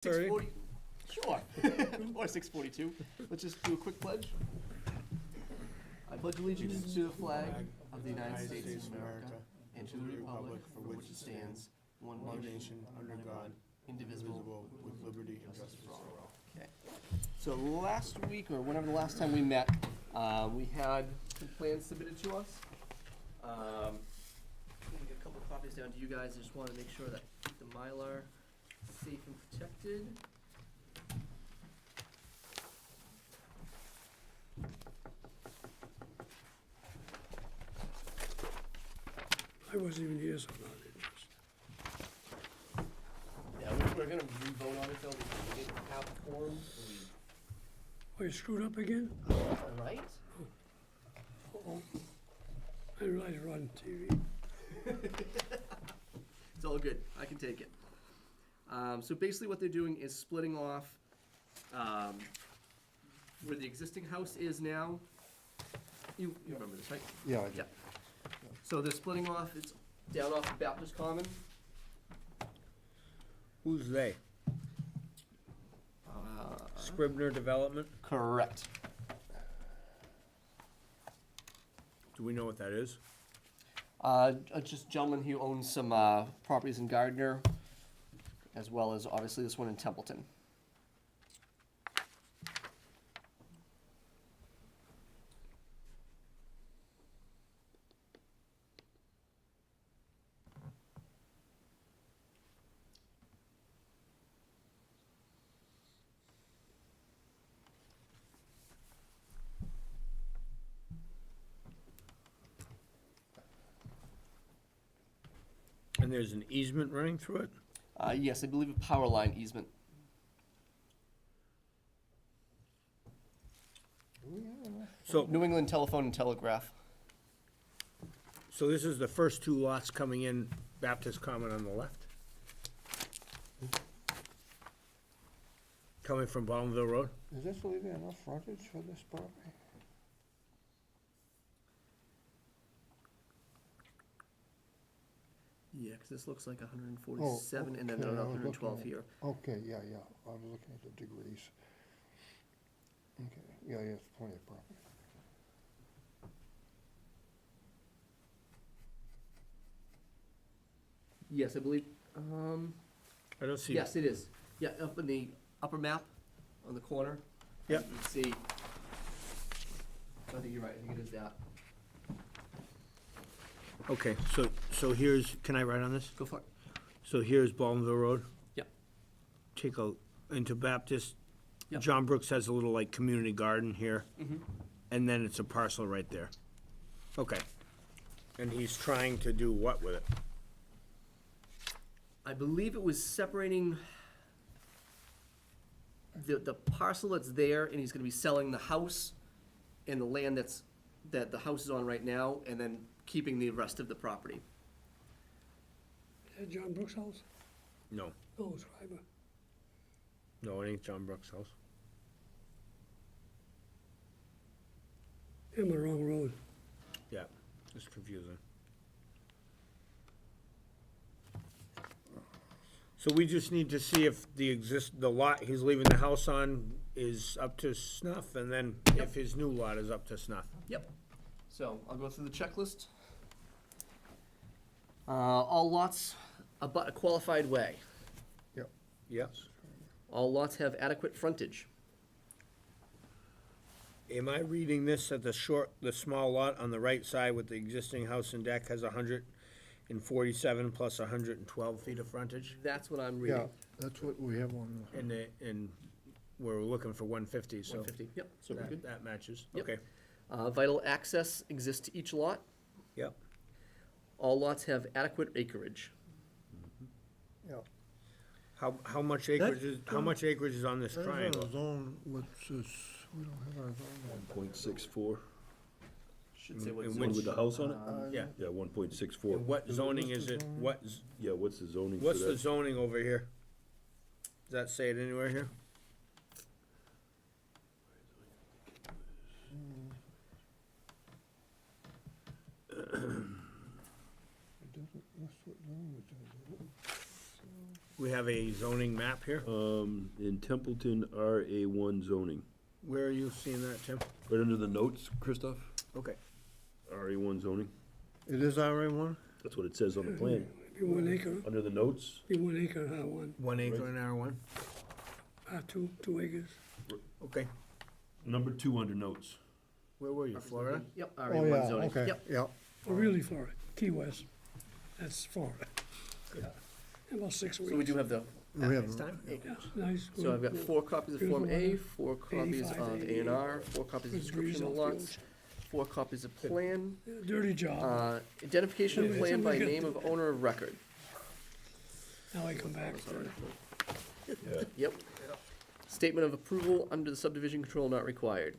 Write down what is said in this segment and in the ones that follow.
6:40, sure, or 6:42. Let's just do a quick pledge. I pledge allegiance to the flag of the United States of America and to the republic for which it stands, one nation, under God, indivisible, with liberty and justice for all. Okay. So last week, or whenever the last time we met, we had some plans submitted to us. I'm gonna get a couple copies down to you guys. I just want to make sure that the Mylar safe and protected. I wasn't even here, so I'm not interested. Yeah, we're gonna re-vote on it though, because we didn't have a quorum, so Oh, you screwed up again? we, right? Uh-oh. I didn't realize you're on TV. It's all good, I can take it. So basically what they're doing is splitting off, where the existing house is now. You remember this, right? Yeah, I do. Yeah. So they're splitting off, it's down off Baptist Common. Who's they? Scribner Development? Correct. Do we know what that is? Just a gentleman who owns some properties in Gardner, as well as obviously this one in Templeton. And there's an easement running through it? Yes, I believe a power line easement. So, New England Telephone and Telegraph. so this is the first two lots coming in, Baptist Common on the left? Coming from Bottomville Road? Is this leaving enough frontage for this property? Yeah, because this looks like 147 and then okay, another I was 112 looking here. Okay, yeah, I was looking at the degrees. Okay, yeah, it's plenty of property. Yes, I believe, I don't see. yes, it is. Yeah, up in the upper map on the corner. Yep. You can see, I think you're right, I think it is that. Okay, so here's, can I write on this? Go for it. So here's Bottomville Road? Yep. Take a, into Baptist. Yep. John Brooks has a little like community garden here, Mm-hmm. and then it's a parcel right there. Okay. And he's trying to do what with it? I believe it was separating the parcel that's there, and he's gonna be selling the house and the land that the house is on right now, and then keeping the rest of the property. Is that John Brooks' house? No, No, it's Schreiber. no, it ain't John Brooks' house. I'm on the wrong road. Yeah, it's confusing. So we just need to see if the lot he's leaving the house on is up to snuff, and then if his new lot is up to snuff. Yep. So I'll go through the checklist. All lots abut a qualified way. Yep. All lots have adequate frontage. Am I reading this at the small lot on the right side with the existing house and deck has 147 plus 112 feet of frontage? That's what I'm Yeah, reading. that's what we have on the. And we're looking for 150, so 150, yep, so we're good. that matches. Yep. Okay, Vital access exists to each lot. yep. All lots have adequate acreage. Yeah. How much acreage is on this triangle? Zone, what's this, we don't have our zone. 1.64, Should say what And zone. one with the house on it? Yeah. Yeah, 1.64. And what zoning is it? Yeah, what's the zoning for What's the that? zoning over here? Does that say it anywhere here? It doesn't, what's what zone is it? We have a zoning map here. In Templeton, RA1 zoning. Where are you seeing that, Tim? Right under the notes, Christoph, Okay. RA1 zoning. It is RA1? That's what it says on the plan. Be 1 acre, Under the notes, be 1 acre, one, 1 acre in R1? two acres. Okay. number 2 under notes. Where were you, Florida? Yep, Oh, RA1 yeah, zoning. okay, Yep. yeah. Oh, really Florida, Key West, that's Florida. In about 6 weeks. So we do have the, We have, Next time? Yeah, nice. so I've got good, 4 copies of Form A, Beautiful 4 copies 85 of to A and R, 4 copies of Good breeze description of off the lots, ocean. 4 copies of plan, Dirty job, identification of Yeah, plan by somebody name of owner of record. now I come back to it. Yeah. Yep. Statement of approval under the subdivision control not required.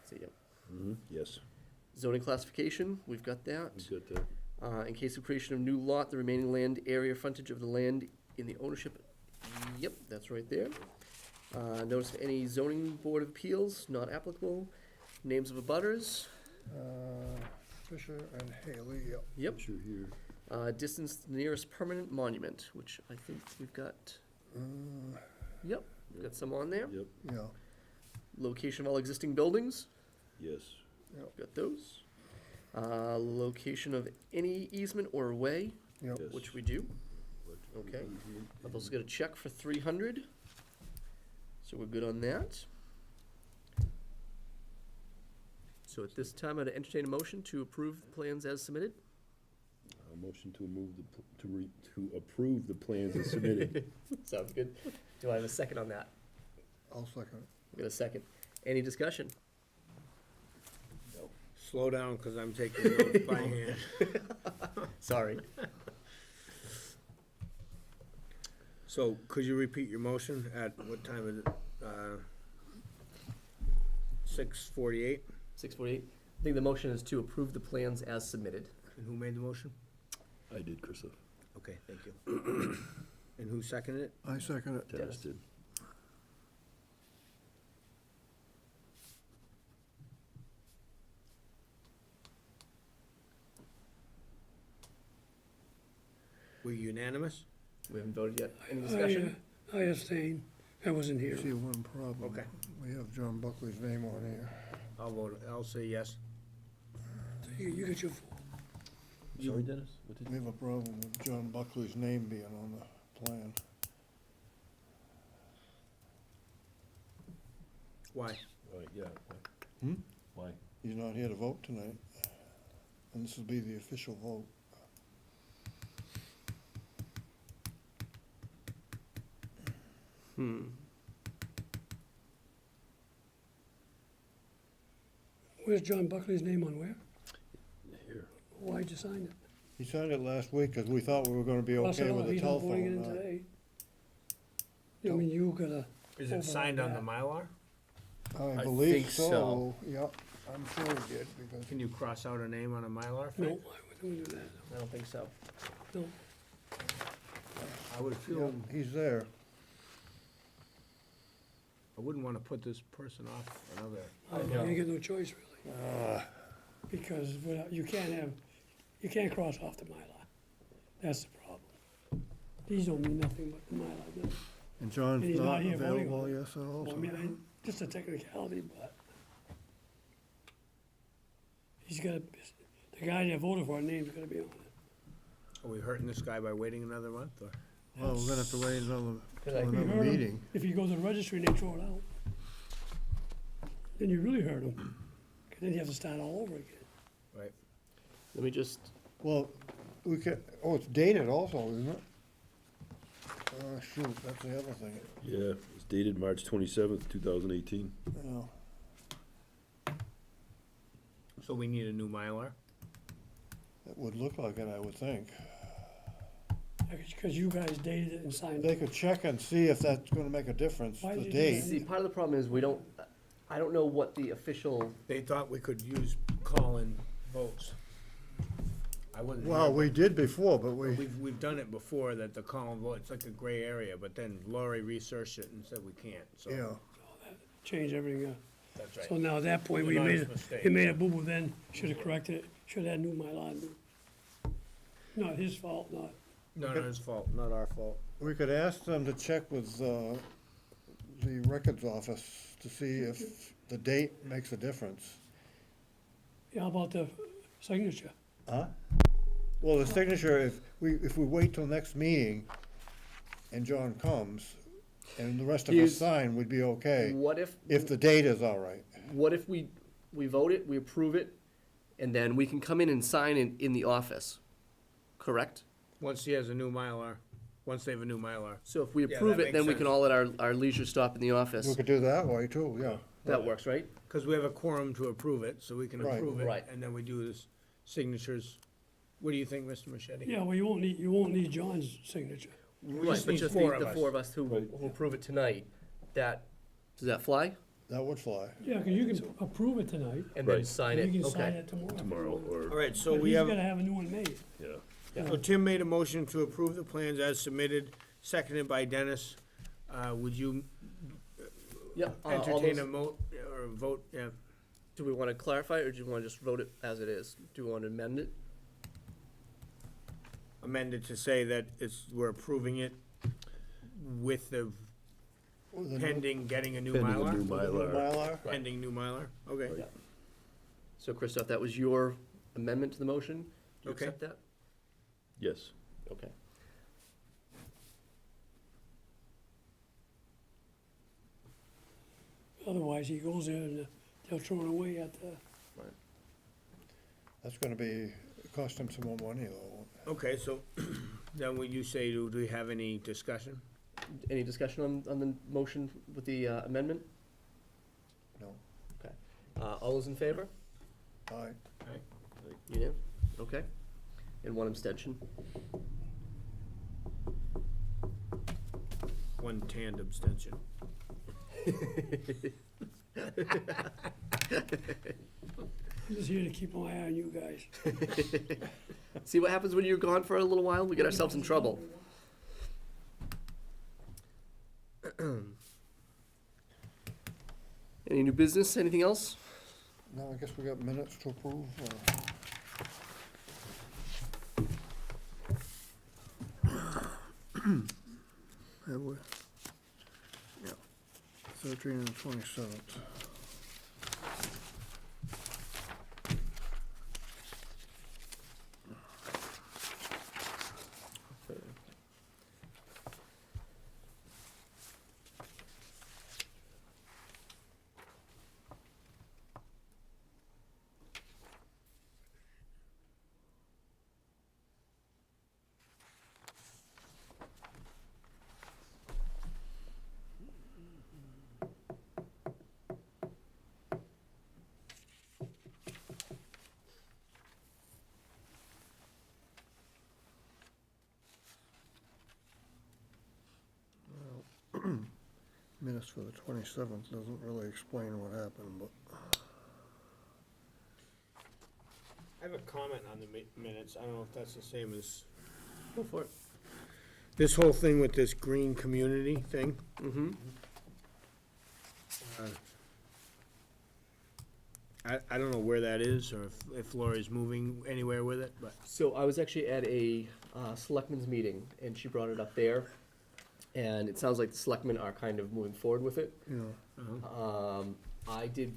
So, yep. Yes, Zoning classification, we've got that. we got that. In case of creation of new lot, the remaining land area frontage of the land in the ownership, yep, that's right there. Notice of any zoning board of appeals, not applicable. Names of abutters, Fisher and Haley, yep. yep. Sure here. Distance to the nearest permanent monument, which I think we've got, yep, we've got some on there. Yep, Yeah, Location of all existing buildings, yes. got those. Location of any easement or way, yep. Yes. which we do. Okay. I've also got a check for 300, so we're good on that. So at this time, I'd entertain a motion to approve the plans as submitted. A motion to to approve the plans as submitted. Sounds good. Do I have a second on that? I'll second it. I've got a second. Any discussion? Slow down, because I'm taking notes by hand. Sorry. So, could you repeat your motion at, what time is it? 6:48? 6:48. I think the motion is to approve the plans as submitted. And who made the motion? I did, Christoph. Okay, thank you. And who seconded it? I second it. Dennis did. Were you unanimous? We haven't voted yet. Any discussion? I abstain, I wasn't here. See one problem. Okay. We have John Buckley's name on here. I'll vote, I'll say yes. You get your, Sorry, Dennis? What did We have a problem with John Buckley's name being on the plan. Why? Right, yeah. Hmm? Why? He's not here to vote tonight, and this will be the official vote. where's John Buckley's name on where? Here. Why'd you sign it? He signed it last week because we thought we were gonna be Plus, okay with the he's not voting it in telephone. today. I mean, you gotta, Is it signed on the Mylar? I I believe think so. so, yep, I'm sure he did, because Can you cross out a name on a Mylar? no, Frank? why would we do that? I don't think so. No, I would yeah, feel, he's there. I wouldn't wanna put this person off another. you get no choice really. Because you can't cross off the Mylar. That's the problem. These don't mean nothing but the Mylar does. And John's And he's not not here voting available, on it. yes, Well, also. I mean, just a technicality, but he's gotta, the guy that voted for it, name's gotta be on it. Are we hurting this guy by waiting another month, or? Well, we're gonna have to wait until Could I- If you another hurt him- meeting. If you go to the registry and they throw it out, then you really hurt him. 'Cause then you have to start all over again. Right. Let me just, Well, we can, oh, it's dated also, isn't it? Shoot, that's the other thing, Yeah, it's dated March 27th, 2018. yeah, So we need a new Mylar? it would look like it, I would think. Because you guys dated it and signed They it. could check and see if that's gonna make a difference, Why the did you do date. see, part of the problem is I don't know what the official, They thought we could use call-in votes. I wasn't. Well, here, we did before, but but we, we've done it before, that the call-in vote, it's like a gray area, but then Laurie researched it and said we can't, so. yeah, Change everything. That's right. So now at that point, we An made honest it, mistake, he made yeah. a boo-boo then, should've corrected it, should've had new Mylar. Not his fault, not, Not his fault, not our fault. We could ask them to check with, the records office to see if the date makes a difference. Yeah, how about the signature? Huh? Well, the signature, if we wait till next meeting and John comes and the rest of us Here's- sign, we'd be okay, What if the date is all right. What if we vote it, we approve it, and then we can come in and sign in the office, correct? Once he has a new Mylar, once they have a new Mylar. So if we Yeah, approve that it, then makes we can sense. all at our leisure stop in the office. We could do that way too, yeah. That works, right? Because we have a quorum to approve it, so we can Right. approve it. Right. And then we do this signatures. What do you think, Mr. Machete? Yeah, well, you won't need John's signature. Right, just but need just four the of four us. of us who Right. will approve it tonight, does that fly? That would fly. Yeah, because you can approve it tonight, And then Right. sign and it, you can sign okay. it tomorrow. Tomorrow, or, All right, so But we he's have, gotta have a new one made. yeah. so Tim made a motion to approve the plans as submitted, seconded by Dennis. Would you Yeah, all entertain those- or a vote? Yeah. do we want to clarify, or do you want to just vote it as it is? Do we want to amend it? Amended to say that we're approving it with the With the new- pending getting a new Pending a Mylar? new with the new Mylar. Mylar? Pending new Mylar, okay. Yeah. So Christoph, that was your amendment to the motion? Do you Okay. accept that? Yes. Okay. Otherwise, he goes there and they'll throw it away at the, That's gonna cost him some more money though. Okay, so then what you say, do we have any discussion? Any discussion on the motion with the amendment? No. Okay. All those in favor? Aye. You do? Okay. And one abstention. One tand abstention. I'm just here to keep my eye on you guys. See what happens when you're gone for a little while? We get ourselves in trouble. Any new business? Anything else? Now, I guess we got minutes to approve. Have we? Yeah. 13 and 27th. Minutes for the 27th doesn't really explain what happened, but. I have a comment on the minutes, I don't know if that's the same as, Go for it. this whole thing with this green community thing. Mm-hmm. I don't know where that is, or if Lori's moving anywhere with it, but, So I was actually at a selectmen's meeting, and she brought it up there. And it sounds like the selectmen are kind of moving forward with it. You know, I did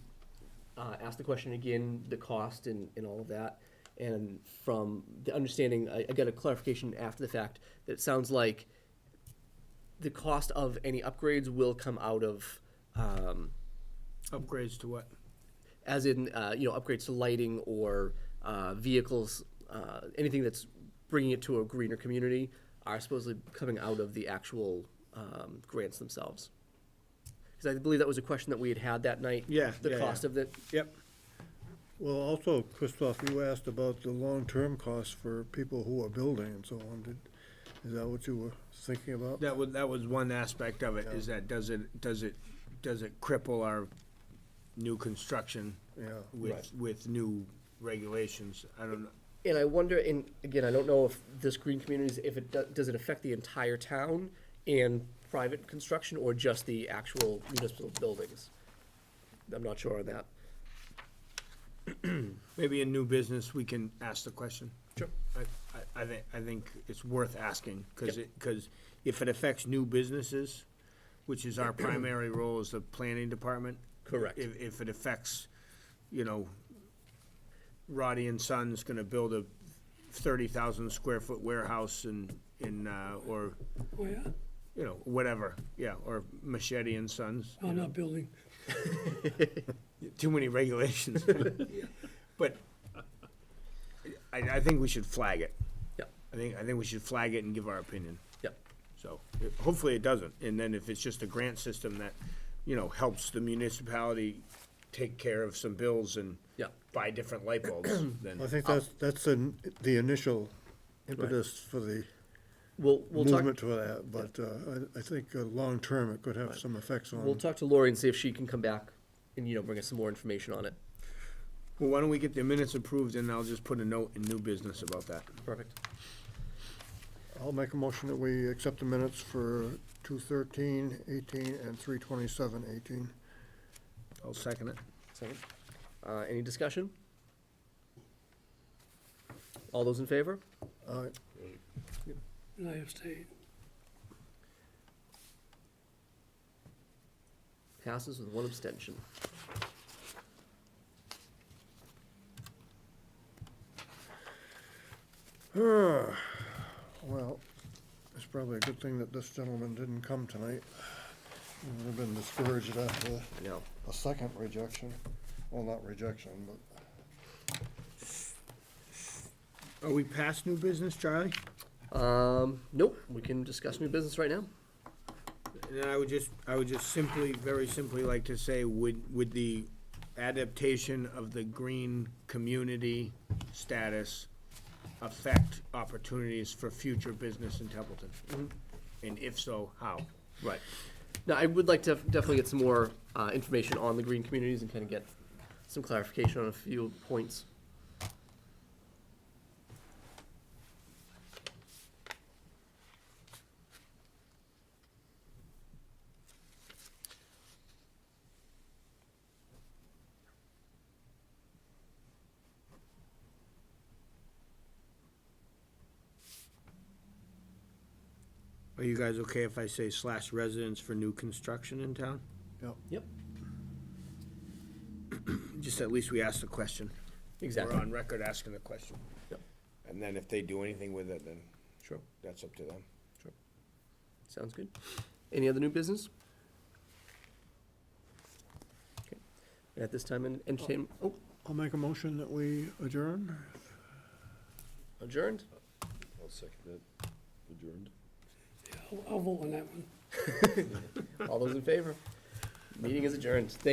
ask the question again, the cost and all of that. And from the understanding, I got a clarification after the fact, that it sounds like the cost of any upgrades will come out of, upgrades to what? as in, upgrades to lighting or vehicles, anything that's bringing it to a greener community are supposedly coming out of the actual grants themselves. Because I believe that was a question that we had that night. Yeah, The yeah, cost yeah. of it. Yep. well, also, Christoph, you asked about the long-term costs for people who are building and so on. Is that what you were thinking about? That was one aspect of it, is that does it cripple our new construction Yeah. with new regulations? I don't know. And I wonder, and again, I don't know if this green communities, if it does it affect the entire town and private construction or just the actual municipal buildings? I'm not sure on that. Maybe in new business, we can ask the question. Sure. I think it's worth asking, because if it affects new businesses, which is our primary role as the planning department. Correct. If it affects, you know, Roddy and Son's gonna build a 30,000 square foot warehouse or, Oh, yeah? you know, whatever, yeah, or Machete and Sons. I'm not building. Too many regulations. But I think we should flag it. Yep. I think we should flag it and give our opinion. Yep. So, hopefully it doesn't, and then if it's just a grant system that, you know, helps the municipality take care of some bills and Yep. buy different light bulbs, then. I think that's the initial impetus for the We'll talk, movement to that, but I think long-term, it could have some effects we'll on. talk to Lori and see if she can come back and, you know, bring us some more information on it. Well, why don't we get the minutes approved, and I'll just put a note in new business about that. Perfect. I'll make a motion that we accept the minutes for 2/13/18 and 3/27/18. I'll second it. Second. Any discussion? All those in favor? And I abstain. Passes with one abstention. Well, it's probably a good thing that this gentleman didn't come tonight. He would have been discouraged after I know. a second rejection. Well, not rejection, but Are we past new business, Charlie? Nope, we can discuss new business right now. And I would just simply, very simply like to say, would the adaptation of the green community status affect opportunities for future business in Templeton? And if so, how? Right. Now, I would like to definitely get some more information on the green communities and kind of get some clarification on a few points. Are you guys okay if I say / residence for new construction in town? Yep, Just at least we ask the question. exactly. We're on record asking the question. Yep. And then if they do anything with it, then Sure. that's up to them. Sounds good. Any other new business? Okay. At this time, entertain, I'll make a motion that we adjourn. adjourned? I'll second that. Adjourned. I'll vote on that one. All those in favor? Meeting is adjourned. Thank